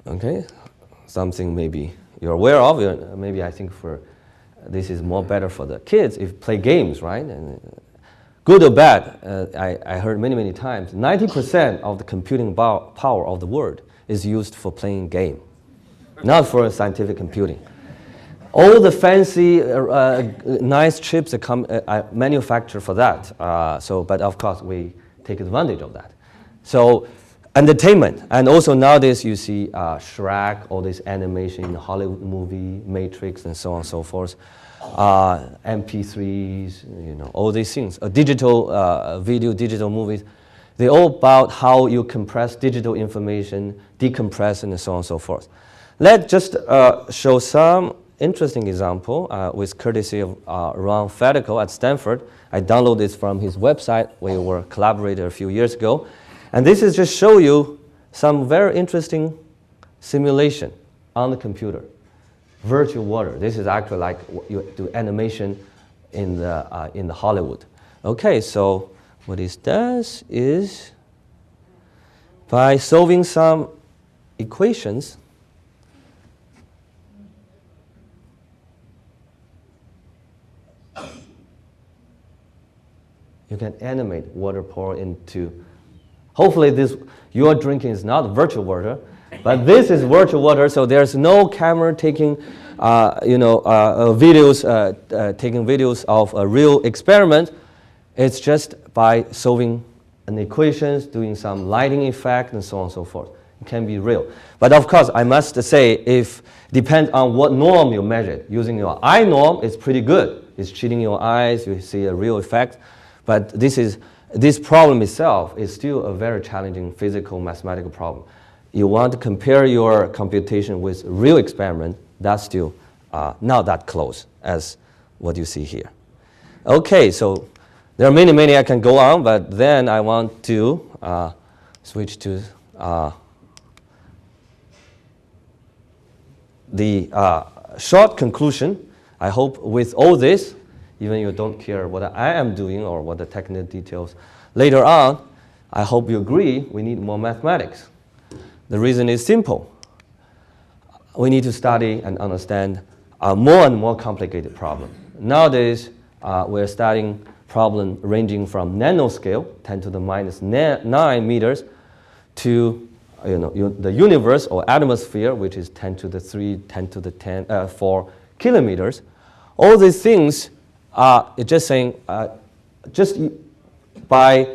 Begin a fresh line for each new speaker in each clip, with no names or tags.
Okay, something maybe you're aware of. Maybe I think this is more better for the kids if you play games, right? And good or bad, I heard many times, 90% of the computing power of the world is used for playing game, not for scientific computing. All the fancy, nice chips that manufactured for that. But of course, we take advantage of that. So, entertainment, and also nowadays you see Shrek, all this animation in the Hollywood movie, Matrix, and so on and so forth. MP3s, all these things. Digital video, digital movies. They're all about how you compress digital information, decompress, and so on and so forth. Let's just show some interesting example with courtesy of Ron Fedical at Stanford. I downloaded this from his website. We were collaborated a few years ago. And this is just show you some very interesting simulation on the computer. Virtual water. This is actually like you do animation in the Hollywood. Okay, so what it does is by solving some equations, you can animate water pour into. Hopefully this you're drinking is not virtual water, but this is virtual water, so there's no camera taking taking videos of a real experiment. It's just by solving an equations, doing some lighting effect, and so on and so forth. It can be real. But of course, I must say, if depends on what norm you measure. Using your eye norm, it's pretty good. It's cheating your eyes, you see a real effect. But this problem itself is still a very challenging physical mathematical problem. You want to compare your computation with real experiment, that's still not that close as what you see here. Okay, so there are many I can go on, but then I want to switch to the short conclusion. I hope with all this, even you don't care what I am doing or what the technical details later on, I hope you agree we need more mathematics. The reason is simple. We need to study and understand more and more complicated problems. Nowadays, we're studying problems ranging from nanoscale, 10 to the minus 9 meters, to the universe or atmosphere, which is 10 to the 3, 10 to the 4 kilometers. All these things are just saying, just by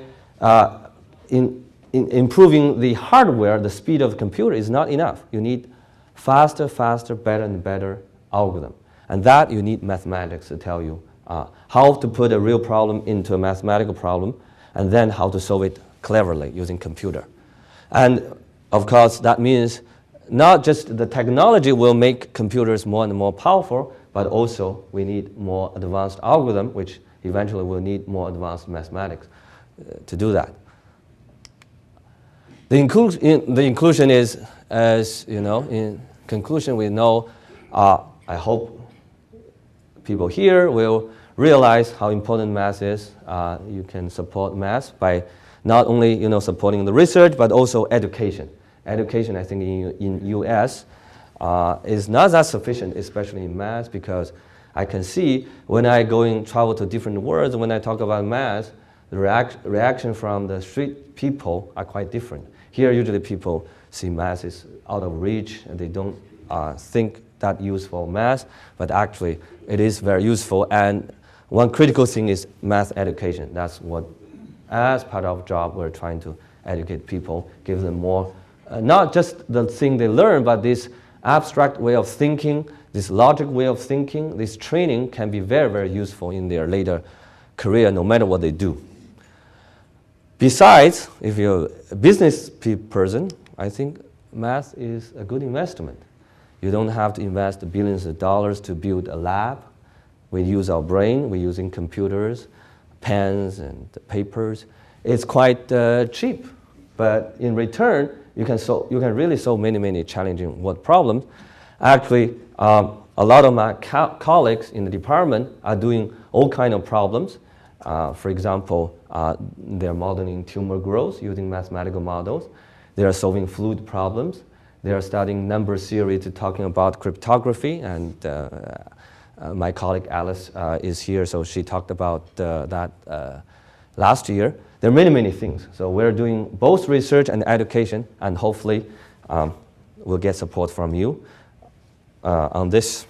improving the hardware, the speed of the computer is not enough. You need faster, better and better algorithm. And that you need mathematics to tell you how to put a real problem into a mathematical problem, and then how to solve it cleverly using computer. And of course, that means not just the technology will make computers more and more powerful, but also we need more advanced algorithm, which eventually will need more advanced mathematics to do that. The inclusion is, as you know, in conclusion, we know, I hope people here will realize how important math is. You can support math by not only supporting the research, but also education. Education, I think, in US is not that sufficient, especially in math, because I can see when I travel to different worlds, when I talk about math, the reaction from the street people are quite different. Here, usually people see math is out of reach, and they don't think that useful math, but actually it is very useful. And one critical thing is math education. That's what, as part of job, we're trying to educate people, give them more, not just the thing they learn, but this abstract way of thinking, this logic way of thinking, this training can be very useful in their later career, no matter what they do. Besides, if you're a business person, I think math is a good investment. You don't have to invest billions of dollars to build a lab. We use our brain, we're using computers, pens and papers. It's quite cheap, but in return, you can really solve many challenging world problems. Actually, a lot of my colleagues in the department are doing all kinds of problems. For example, they're modeling tumor growth using mathematical models. They are solving fluid problems. They are studying number theory to talking about cryptography, and my colleague Alice is here, so she talked about that last year. There are many, many things. So we're doing both research and education, and hopefully we'll get support from you on this.